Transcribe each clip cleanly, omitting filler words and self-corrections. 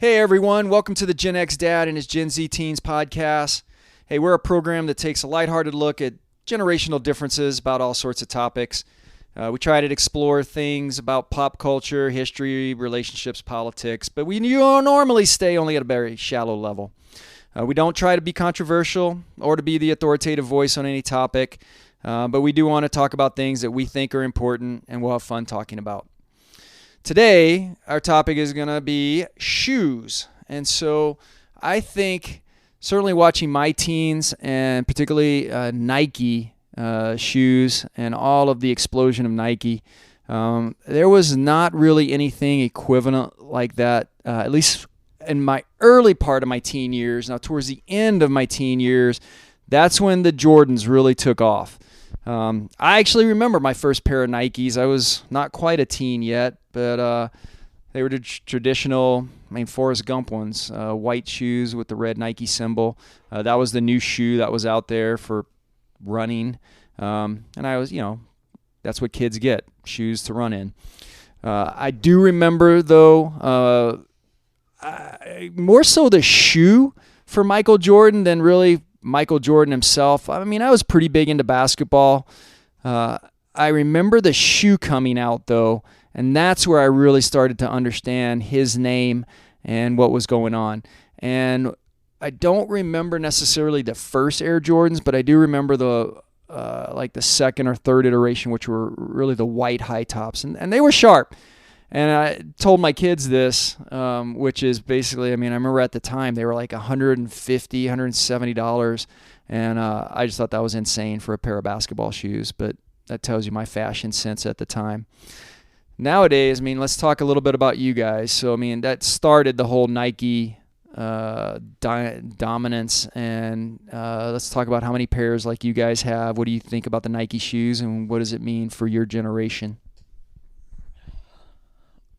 Hey everyone, welcome to the Gen X Dad and his Gen Z Teens podcast. Hey, we're a program that takes a lighthearted look at generational differences about all sorts of topics. We try to explore things about pop culture, history, relationships, politics, but we normally stay only at a very shallow level. We don't try to be controversial or to be the authoritative voice on any topic, but we do want to talk about things that we think are important and we'll have fun talking about. Today, our topic is going to be shoes. And so I think certainly watching my teens and particularly Nike shoes and all of the explosion of Nike, there was not really anything equivalent like that, at least in my early part of my teen years. Now, towards the end of my teen years, that's when the Jordans really took off. I actually remember my first pair of Nikes. I was not quite a teen yet, but they were the traditional, Forrest Gump ones, white shoes with the red Nike symbol. That was the new shoe that was out there for running. And I was, that's what kids get, shoes to run in. I do remember, though, more so the shoe for Michael Jordan than really Michael Jordan himself. I was pretty big into basketball. I remember the shoe coming out, though, and that's where I really started to understand his name and what was going on. And I don't remember necessarily the first Air Jordans, but I do remember the second or third iteration, which were really the white high tops, and they were sharp. And I told my kids this, which is basically, I remember at the time they were like $150, $170, and I just thought that was insane for a pair of basketball shoes, but that tells you my fashion sense at the time. Nowadays, let's talk a little bit about you guys. So, that started the whole Nike dominance, and let's talk about how many pairs like you guys have. What do you think about the Nike shoes, and what does it mean for your generation?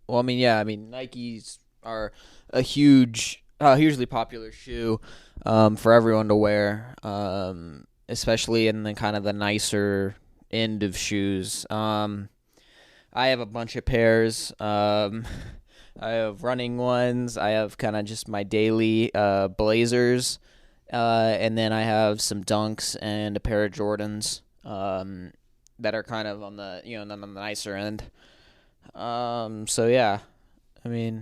Well, Nikes are a hugely popular shoe for everyone to wear, especially in the kind of the nicer end of shoes. I have a bunch of pairs. I have running ones. I have kind of just my daily Blazers, and then I have some Dunks and a pair of Jordans that are kind of on the on the nicer end. So yeah, Yeah,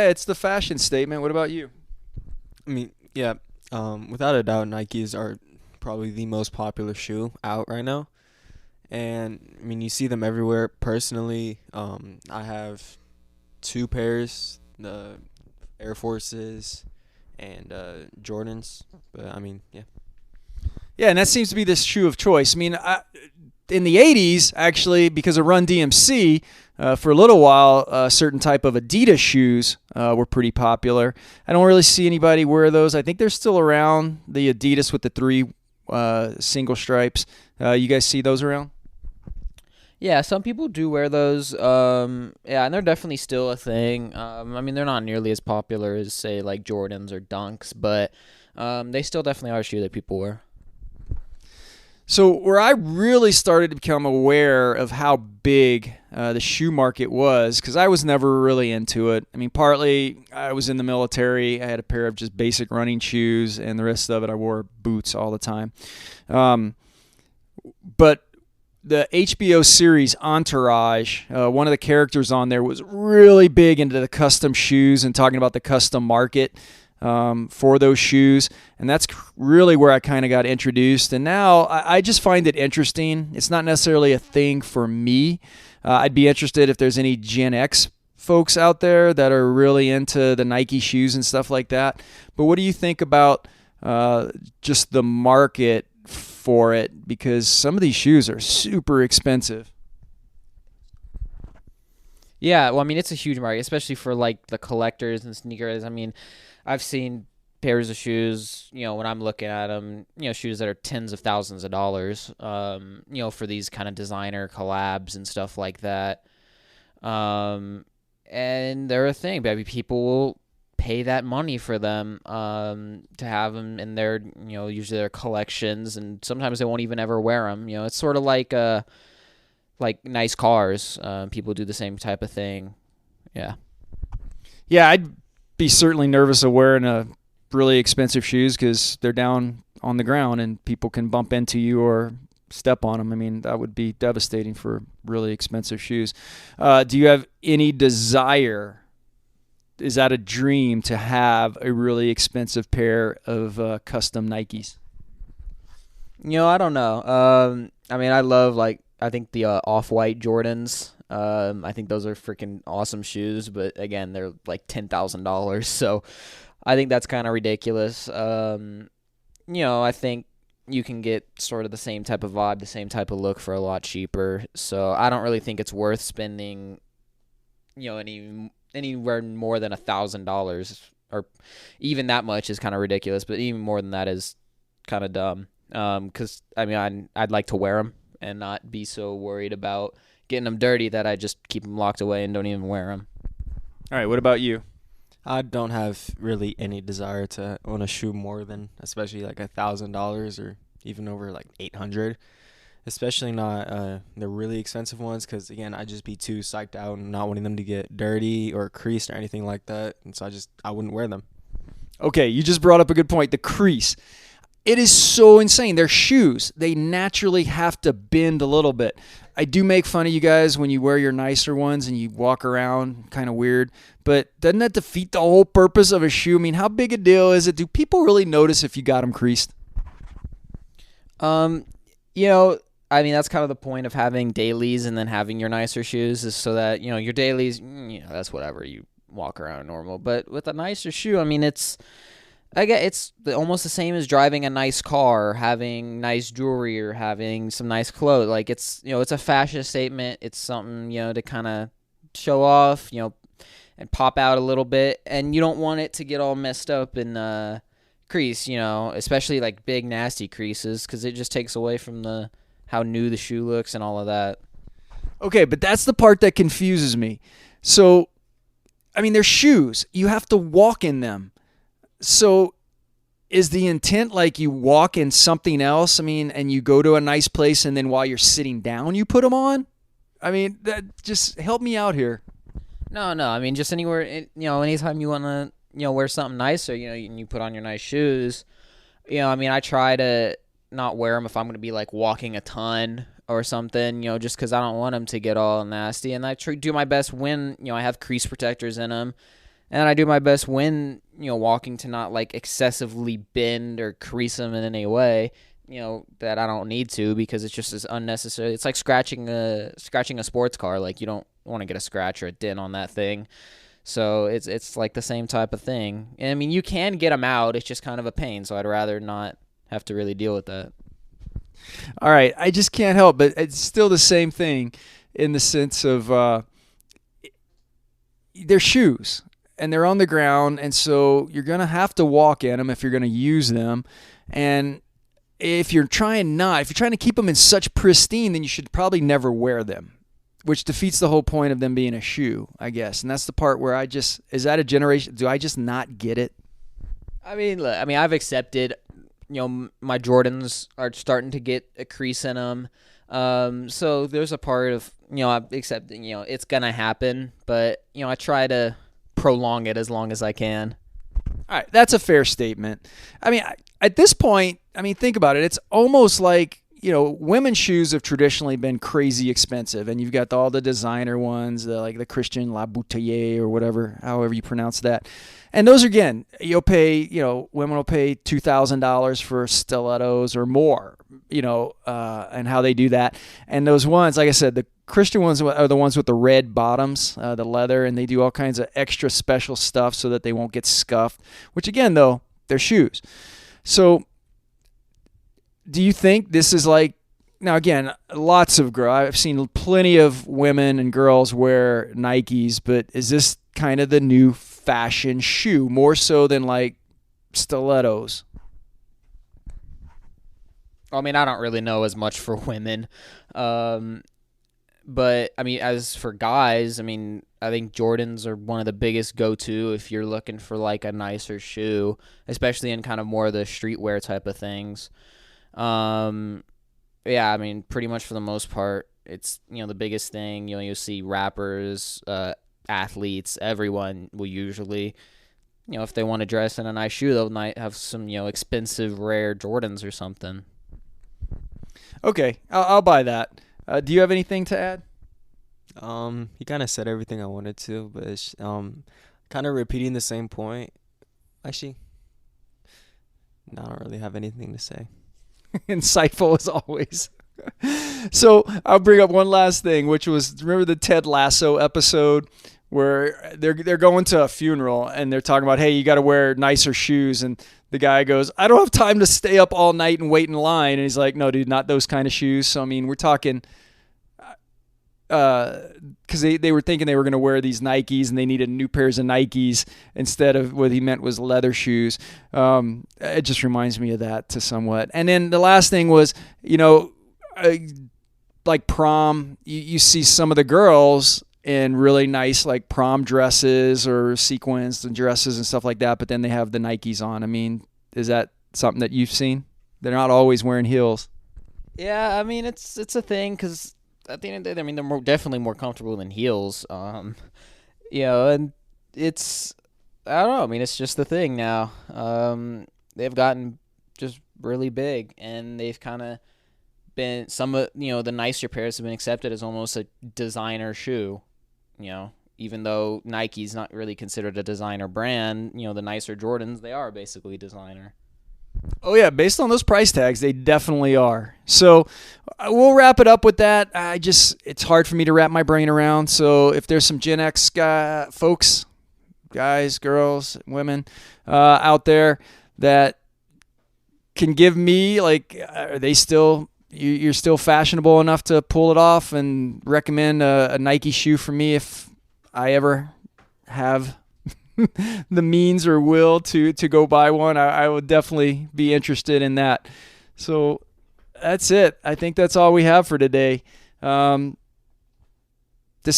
it's the fashion statement. What about you? Without a doubt, Nikes are probably the most popular shoe out right now. And, you see them everywhere. Personally, I have two pairs, the Air Forces and Jordans. But, yeah. Yeah, and that seems to be this shoe of choice. In the 80s, actually, because of Run DMC, for a little while, a certain type of Adidas shoes were pretty popular. I don't really see anybody wear those. I think they're still around, the Adidas with the three single stripes. You guys see those around? Yeah, some people do wear those. And they're definitely still a thing. They're not nearly as popular as, say, like Jordans or Dunks, but they still definitely are a shoe that people wear. So where I really started to become aware of how big the shoe market was, because I was never really into it. Partly I was in the military. I had a pair of just basic running shoes, and the rest of it I wore boots all the time. But the HBO series Entourage, one of the characters on there was really big into the custom shoes and talking about the custom market for those shoes, and that's really where I kind of got introduced. And now I just find it interesting. It's not necessarily a thing for me. I'd be interested if there's any Gen X folks out there that are really into the Nike shoes and stuff like that. But what do you think about just the market for it? Because some of these shoes are super expensive. Yeah, well, it's a huge market, especially for like the collectors and sneakers. I've seen pairs of shoes, when I'm looking at them, shoes that are tens of thousands of dollars, for these kind of designer collabs and stuff like that. And they're a thing, baby. People will pay that money for them to have them in their, usually their collections, and sometimes they won't even ever wear them. It's sort of like nice cars. People do the same type of thing. Yeah. Yeah, I'd be certainly nervous of wearing a really expensive shoes because they're down on the ground and people can bump into you or step on them. I mean, that would be devastating for really expensive shoes. Do you have any desire? Is that a dream to have a really expensive pair of custom Nikes? I don't know. I mean, I think the off-white Jordans. I think those are freaking awesome shoes, but again, they're like $10,000, so I think that's kind of ridiculous. I think you can get sort of the same type of vibe, the same type of look for a lot cheaper. So I don't really think it's worth spending, anywhere more than $1,000, or even that much is kind of ridiculous. But even more than that is kind of dumb. Because I mean, I'd like to wear them and not be so worried about getting them dirty that I just keep them locked away and don't even wear them. All right, what about you? I don't have really any desire to own a shoe more than, especially like $1,000 or even over like 800. Especially not the really expensive ones, because again, I'd just be too psyched out and not wanting them to get dirty or creased or anything like that, and so I wouldn't wear them. Okay, you just brought up a good point. The crease. It is so insane. They're shoes. They naturally have to bend a little bit. I do make fun of you guys when you wear your nicer ones and you walk around kind of weird, but doesn't that defeat the whole purpose of a shoe? I mean, how big a deal is it? Do people really notice if you got them creased? I mean, that's kind of the point of having dailies and then having your nicer shoes, is so that, your dailies, that's whatever, you walk around normal. But with a nicer shoe, I mean, it's almost the same as driving a nice car, or having nice jewelry, or having some nice clothes. Like, it's a fashion statement. It's something, to kind of show off, and pop out a little bit. And you don't want it to get all messed up and crease, especially like big, nasty creases, because it just takes away from how new the shoe looks and all of that. Okay, but that's the part that confuses me. So, I mean, they're shoes. You have to walk in them. So, is the intent like you walk in something else? I mean, and you go to a nice place and then while you're sitting down, you put them on? I mean, that just help me out here. No. I mean, just anywhere, anytime you want to, wear something nicer, you put on your nice shoes. I mean, I try to not wear them if I'm going to be like walking a ton or something, just because I don't want them to get all nasty. And I do my best when, I have crease protectors in them. And I do my best when, walking to not like excessively bend or crease them in any way, that I don't need to, because it's just as unnecessary. It's like scratching a sports car. Like, you don't want to get a scratch or a dent on that thing. So it's like the same type of thing. And I mean, you can get them out. It's just kind of a pain. So I'd rather not have to really deal with that. All right, I just can't help, but it's still the same thing in the sense of they're shoes and they're on the ground, and so you're going to have to walk in them if you're going to use them. And if you're trying to keep them in such pristine, then you should probably never wear them, which defeats the whole point of them being a shoe, I guess. And that's the part where is that a generation? Do I just not get it? I mean, look, I've accepted, my Jordans are starting to get a crease in them. So there's a part of, I accept, it's going to happen, but, I try to prolong it as long as I can. All right, that's a fair statement. I mean, at this point, think about it. It's almost like, women's shoes have traditionally been crazy expensive, and you've got all the designer ones, like the Christian Louboutin or whatever, however you pronounce that. And those, again, women will pay $2,000 for stilettos or more, and how they do that. And those ones, like I said, the Christian ones are the ones with the red bottoms, the leather, and they do all kinds of extra special stuff so that they won't get scuffed, which, again, though, they're shoes. So do you think this is like, now again, lots of girls, I've seen plenty of women and girls wear Nikes, but is this kind of the new fashion shoe, more so than like stilettos? I mean, I don't really know as much for women. But, as for guys, I think Jordans are one of the biggest go-to if you're looking for like a nicer shoe, especially in kind of more of the streetwear type of things. Pretty much for the most part, it's, the biggest thing. You'll see rappers, athletes, everyone will usually, if they want to dress in a nice shoe, they'll might have some, expensive, rare Jordans or something. Okay, I'll buy that. Do you have anything to add? He kind of said everything I wanted to, but it's kind of repeating the same point. Actually, no, I don't really have anything to say. Insightful as always. So I'll bring up one last thing, which was, remember the Ted Lasso episode where they're going to a funeral and they're talking about, hey, you got to wear nicer shoes, and the guy goes, I don't have time to stay up all night and wait in line, and he's like, no, dude, not those kind of shoes. So I mean, we're talking, because they were thinking they were going to wear these Nikes and they needed new pairs of Nikes instead of what he meant was leather shoes. It just reminds me of that to somewhat. And then the last thing was, like prom, you see some of the girls in really nice like prom dresses or sequins and dresses and stuff like that, but then they have the Nikes on. I mean, is that something that you've seen? They're not always wearing heels. Yeah, I mean, it's a thing because at the end of the day, I mean, they're definitely more comfortable than heels. And it's, I don't know. I mean, it's just the thing now. They've gotten just really big, and they've kind of been, some of, the nicer pairs have been accepted as almost a designer shoe, even though Nike's not really considered a designer brand. The nicer Jordans, they are basically designer. Oh, yeah. Based on those price tags, they definitely are. So we'll wrap it up with that. It's hard for me to wrap my brain around. So if there's some Gen X folks, guys, girls, women out there that can give me, like, are they still, you're still fashionable enough to pull it off and recommend a Nike shoe for me if I ever have the means or will to go buy one, I would definitely be interested in that. So that's it. I think that's all we have for today. This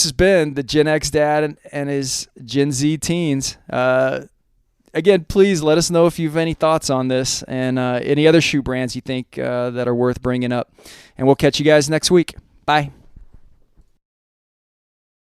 has been the Gen X Dad and his Gen Z teens. Again, please let us know if you have any thoughts on this and any other shoe brands you think that are worth bringing up. And we'll catch you guys next week. Bye.